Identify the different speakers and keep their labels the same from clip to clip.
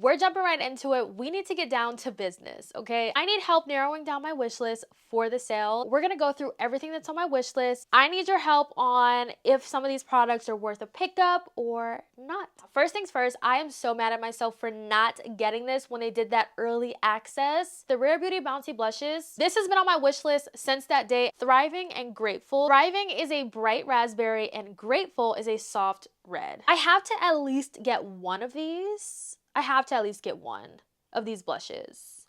Speaker 1: we're jumping right into it. We need to get down to business, okay? I need help narrowing down my wish list for the sale. We're gonna go through everything that's on my wish list. I need your help on if some of these products are worth a pickup or not. First things first, I am so mad at myself for not getting this when they did that early access. The Rare Beauty Bouncy Blushes. This has been on my wish list since that day. Thriving and Grateful. Thriving is a bright raspberry and Grateful is a soft red. I have to at least get one of these. I have to at least get one of these blushes.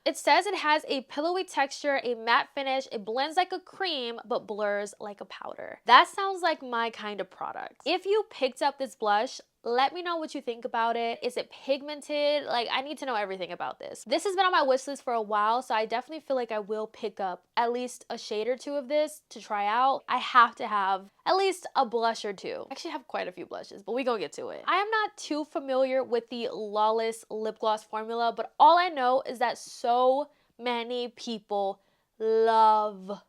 Speaker 1: It says it has a pillowy texture, a matte finish, it blends like a cream, but blurs like a powder. That sounds like my kind of product. If you picked up this blush, let me know what you think about it. Is it pigmented? Like, I need to know everything about this. This has been on my wish list for a while, so I definitely feel like I will pick up at least a shade or two of this to try out. I have to have at least a blush or two. I actually have quite a few blushes, but we gonna get to it. I am not too familiar with the Lawless lip gloss formula, but all I know is that so many people love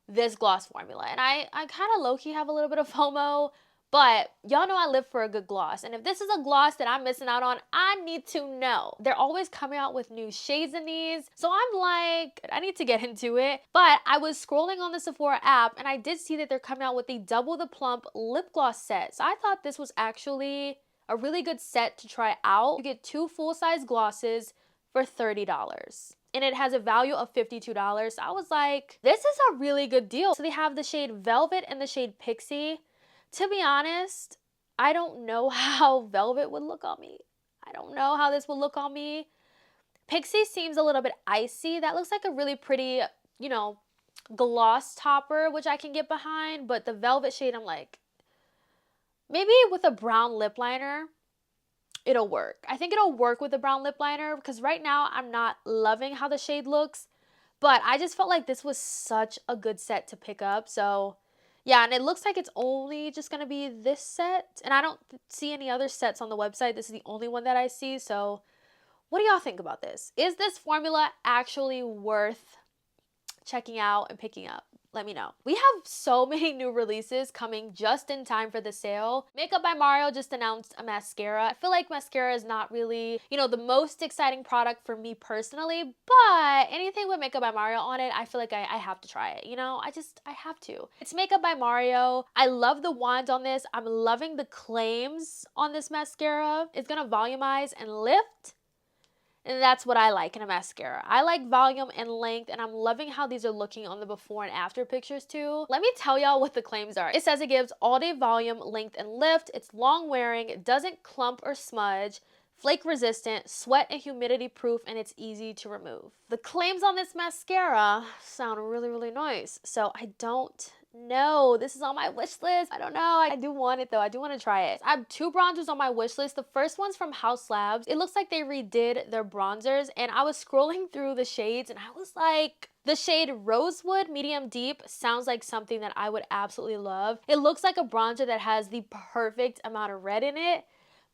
Speaker 1: this gloss formula. And I kind of low-key have a little bit of FOMO, but y'all know I live for a good gloss. And if this is a gloss that I'm missing out on, I need to know. They're always coming out with new shades in these. So I'm like, I need to get into it. But I was scrolling on the Sephora app and I did see that they're coming out with a Double the Plump lip gloss set. So I thought this was actually a really good set to try out. You get 2 full-size glosses for $30. And it has a value of $52. So I was like, this is a really good deal. So they have the shade Velvet and the shade Pixie. To be honest, I don't know how Velvet would look on me. I don't know how this would look on me. Pixie seems a little bit icy. That looks like a really pretty, you know, gloss topper, which I can get behind. But the Velvet shade, I'm like, maybe with a brown lip liner, it'll work. I think it'll work with a brown lip liner because right now I'm not loving how the shade looks. But I just felt like this was such a good set to pick up. So yeah, and it looks like it's only just going to be this set. And I don't see any other sets on the website. This is the only one that I see. So what do y'all think about this? Is this formula actually worth checking out and picking up? Let me know. We have so many new releases coming just in time for the sale. Makeup by Mario just announced a mascara. I feel like mascara is not really, you know, the most exciting product for me personally, but anything with Makeup by Mario on it, I feel like I have to try it, you know? I have to. It's Makeup by Mario. I love the wand on this. I'm loving the claims on this mascara. It's gonna volumize and lift. And that's what I like in a mascara. I like volume and length, and I'm loving how these are looking on the before and after pictures too. Let me tell y'all what the claims are. It says it gives all day volume, length, and lift. It's long wearing, it doesn't clump or smudge, flake resistant, sweat and humidity proof, and it's easy to remove. The claims on this mascara sound really, really nice. So I don't know. This is on my wish list. I don't know. I do want it though. I do want to try it. I have 2 bronzers on my wish list. The first one's from Haus. It looks like they redid their bronzers, and I was scrolling through the shades and I was like, the shade Rosewood Medium Deep sounds like something that I would absolutely love. It looks like a bronzer that has the perfect amount of red in it.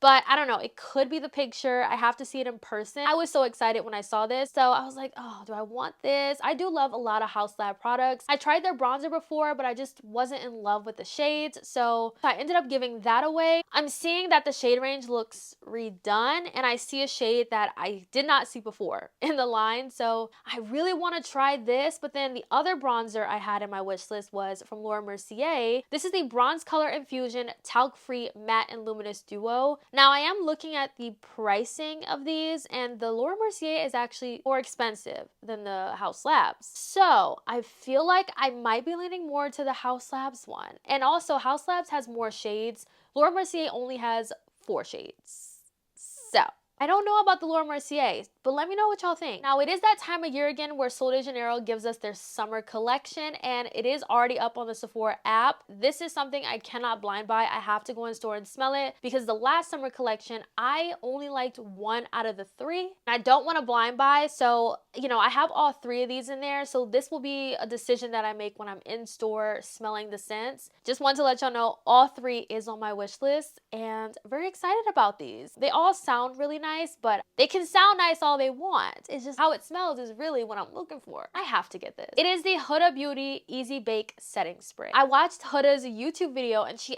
Speaker 1: But I don't know, it could be the picture. I have to see it in person. I was so excited when I saw this. So I was like, oh, do I want this? I do love a lot of Haus products. I tried their bronzer before, but I just wasn't in love with the shades. So I ended up giving that away. I'm seeing that the shade range looks redone, and I see a shade that I did not see before in the line. So I really want to try this. But then the other bronzer I had in my wish list was from Laura Mercier. This is the Bronze Color Infusion Talc-Free Matte and Luminous Duo. Now I am looking at the pricing of these, and the Laura Mercier is actually more expensive than the Haus. So I feel like I might be leaning more to the Haus one. And also Haus has more shades. Laura Mercier only has 4 shades. So I don't know about the Laura Mercier, but let me know what y'all think. Now, it is that time of year again where Sol de Janeiro gives us their summer collection, and it is already up on the Sephora app. This is something I cannot blind buy. I have to go in store and smell it because the last summer collection, I only liked 1 out of the 3. I don't want to blind buy, so, you know, I have all 3 of these in there, so this will be a decision that I make when I'm in store smelling the scents. Just want to let y'all know all 3 is on my wish list, and very excited about these. They all sound really nice, but they can sound nice all smell they want. It's just how it smells is really what I'm looking for. I have to get this. It is the Huda Beauty Easy Bake Setting Spray. I watched Huda's YouTube video and she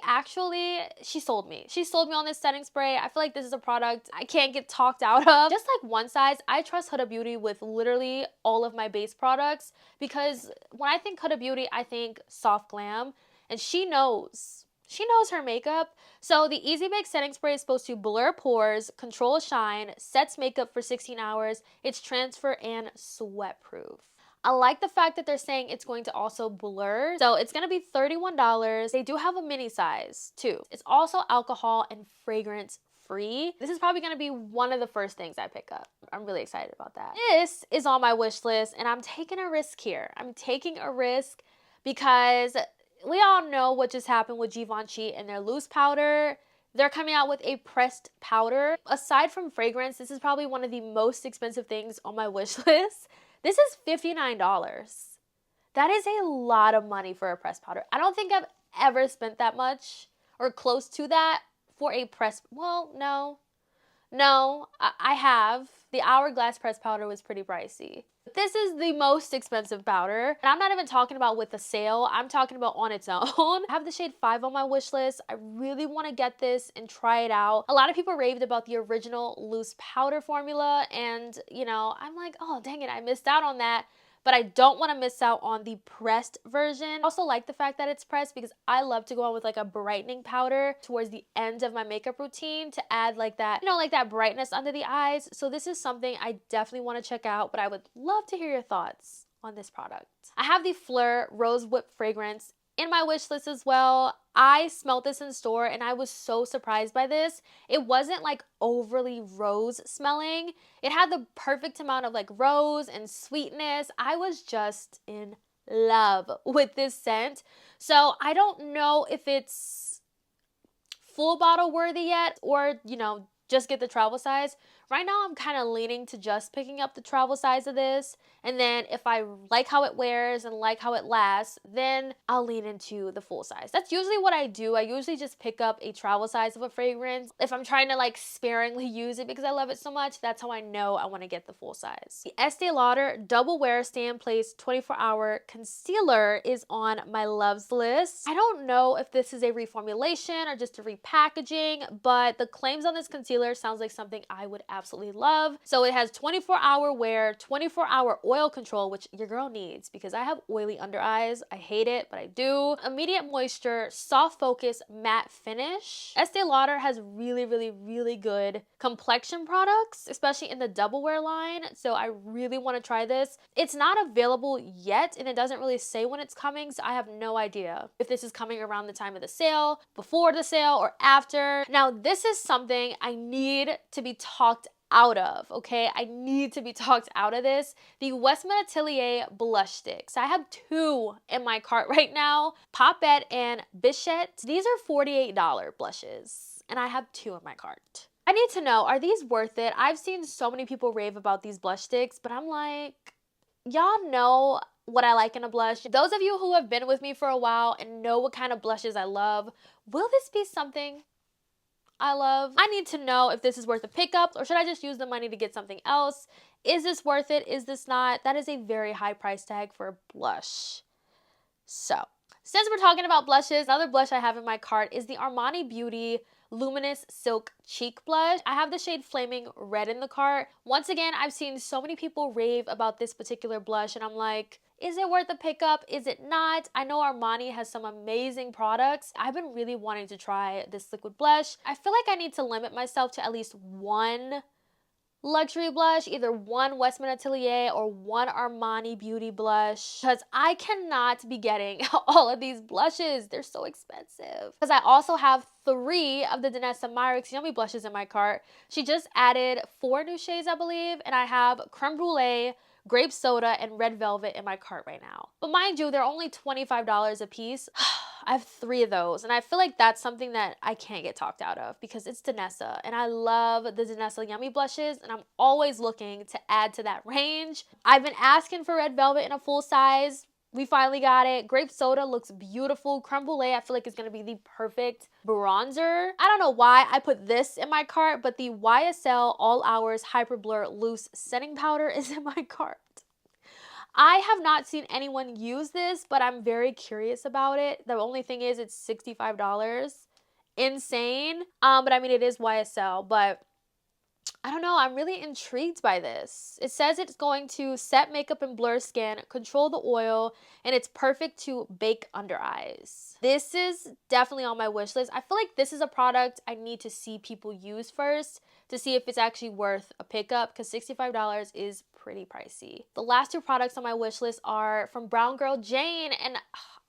Speaker 1: sold me. She sold me on this setting spray. I feel like this is a product I can't get talked out of. Just like One Size, I trust Huda Beauty with literally all of my base products because when I think Huda Beauty, I think soft glam, and she knows her makeup. So the Easy Bake Setting Spray is supposed to blur pores, control shine, sets makeup for 16 hours. It's transfer and sweat proof. I like the fact that they're saying it's going to also blur. So it's going to be $31. They do have a mini size too. It's also alcohol and fragrance free. This is probably going to be one of the first things I pick up. I'm really excited about that. This is on my wish list and I'm taking a risk here. I'm taking a risk because we all know what just happened with Givenchy and their loose powder. They're coming out with a pressed powder. Aside from fragrance, this is probably one of the most expensive things on my wish list. This is $59. That is a lot of money for a pressed powder. I don't think I've ever spent that much or close to that for a pressed, well, no, I have. The Hourglass pressed powder was pretty pricey. This is the most expensive powder. And I'm not even talking about with a sale. I'm talking about on its own. I have the shade 5 on my wish list. I really want to get this and try it out. A lot of people raved about the original loose powder formula. And, you know, I'm like, oh, dang it, I missed out on that. But I don't want to miss out on the pressed version. I also like the fact that it's pressed because I love to go on with like a brightening powder towards the end of my makeup routine to add like that, you know, like that brightness under the eyes. So this is something I definitely want to check out, but I would love to hear your thoughts on this product. I have the Phlur Rose Whip fragrance in my wish list as well. I smelled this in store and I was so surprised by this. It wasn't like overly rose smelling. It had the perfect amount of like rose and sweetness. I was just in love with this scent. So I don't know if it's full bottle worthy yet or, you know, just get the travel size. Right now I'm kind of leaning to just picking up the travel size of this, and then if I like how it wears and like how it lasts, then I'll lean into the full size. That's usually what I do. I usually just pick up a travel size of a fragrance. If I'm trying to like sparingly use it because I love it so much, that's how I know I want to get the full size. The Estée Lauder Double Wear Stay in Place 24-Hour Concealer is on my loves list. I don't know if this is a reformulation or just a repackaging, but the claims on this concealer sounds like something I would absolutely love. So it has 24-hour wear, 24-hour oil control, which your girl needs because I have oily under eyes. I hate it, but I do. Immediate moisture, soft focus, matte finish. Estee Lauder has really good complexion products, especially in the double wear line. So I really want to try this. It's not available yet and it doesn't really say when it's coming. So I have no idea if this is coming around the time of the sale, before the sale, or after. Now, this is something I need to be talked out of, okay? I need to be talked out of this. The Westman Atelier blush sticks. I have 2 in my cart right now, Popette and Bichette. These are $48 blushes, and I have 2 in my cart. I need to know, are these worth it? I've seen so many people rave about these blush sticks, but I'm like, y'all know what I like in a blush. Those of you who have been with me for a while and know what kind of blushes I love, will this be something I love? I need to know if this is worth a pickup or should I just use the money to get something else? Is this worth it? Is this not? That is a very high price tag for a blush. So, since we're talking about blushes, another blush I have in my cart is the Armani Beauty Luminous Silk Cheek Blush. I have the shade Flaming Red in the cart. Once again, I've seen so many people rave about this particular blush and I'm like, is it worth a pickup? Is it not? I know Armani has some amazing products. I've been really wanting to try this liquid blush. I feel like I need to limit myself to at least one luxury blush, either one Westman Atelier or one Armani Beauty blush, because I cannot be getting all of these blushes. They're so expensive. Because I also have 3 of the Danessa Myricks Yummy blushes in my cart. She just added 4 new shades, I believe, and I have Creme Brulee, Grape Soda, and Red Velvet in my cart right now. But mind you, they're only $25 a piece. I have 3 of those, and I feel like that's something that I can't get talked out of because it's Danessa, and I love the Danessa Yummy blushes, and I'm always looking to add to that range. I've been asking for Red Velvet in a full size We finally got it. Grape soda looks beautiful. Creme brulee, I feel like is going to be the perfect bronzer. I don't know why I put this in my cart, but the YSL All Hours Hyper Blur Loose Setting Powder is in my cart. I have not seen anyone use this, but I'm very curious about it. The only thing is it's $65. Insane. But I mean, it is YSL, but I don't know, I'm really intrigued by this. It says it's going to set makeup and blur skin, control the oil, and it's perfect to bake under eyes. This is definitely on my wish list. I feel like this is a product I need to see people use first to see if it's actually worth a pickup, because $65 is pretty pricey. The last two products on my wish list are from Brown Girl Jane, and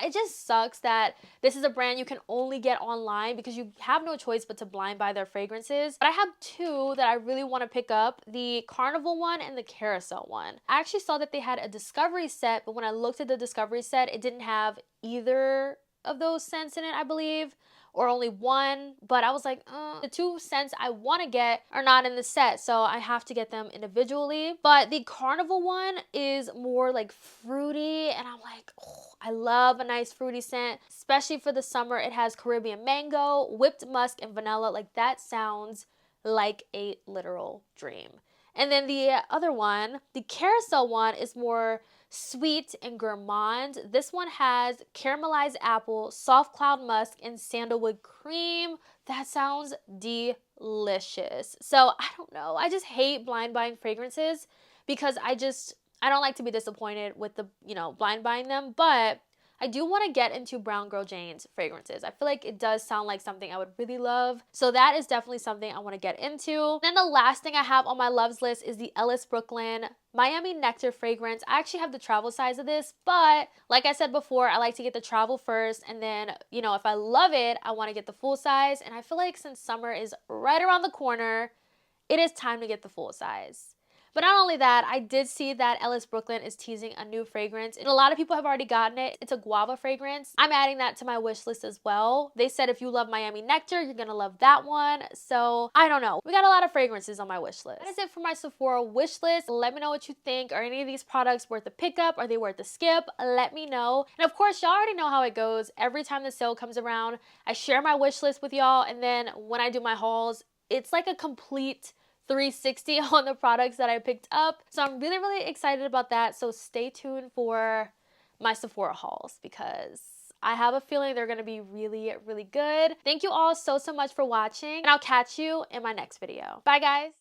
Speaker 1: it just sucks that this is a brand you can only get online because you have no choice but to blind buy their fragrances. But I have two that I really want to pick up, the Carnival one and the Carousel one. I actually saw that they had a Discovery set, but when I looked at the Discovery set, it didn't have either of those scents in it, I believe, or only one, but I was like, the two scents I want to get are not in the set, so I have to get them individually. But the Carnival one is more like fruity, and I'm like, oh, I love a nice fruity scent, especially for the summer. It has Caribbean mango, whipped musk, and vanilla. Like, that sounds like a literal dream. And then the other one, the Carousel one, is more sweet and gourmand. This one has caramelized apple, soft cloud musk, and sandalwood cream. That sounds delicious. So I don't know. I just hate blind buying fragrances because I don't like to be disappointed with the, blind buying them, but I do want to get into Brown Girl Jane's fragrances. I feel like it does sound like something I would really love. So that is definitely something I want to get into. Then the last thing I have on my loves list is the Ellis Brooklyn Miami Nectar fragrance. I actually have the travel size of this, but like I said before, I like to get the travel first, and then, if I love it, I want to get the full size. And I feel like since summer is right around the corner, it is time to get the full size. But not only that, I did see that Ellis Brooklyn is teasing a new fragrance, and a lot of people have already gotten it. It's a guava fragrance. I'm adding that to my wish list as well. They said if you love Miami Nectar, you're gonna love that one. So I don't know. We got a lot of fragrances on my wish list. That is it for my Sephora wish list. Let me know what you think. Are any of these products worth a pickup? Are they worth a skip? Let me know. And of course, y'all already know how it goes. Every time the sale comes around, I share my wish list with y'all, and then when I do my hauls, it's like a complete 360 on the products that I picked up. So I'm really, really excited about that. So stay tuned for my Sephora hauls because I have a feeling they're going to be really, really good. Thank you all so much for watching, and I'll catch you in my next video. Bye, guys.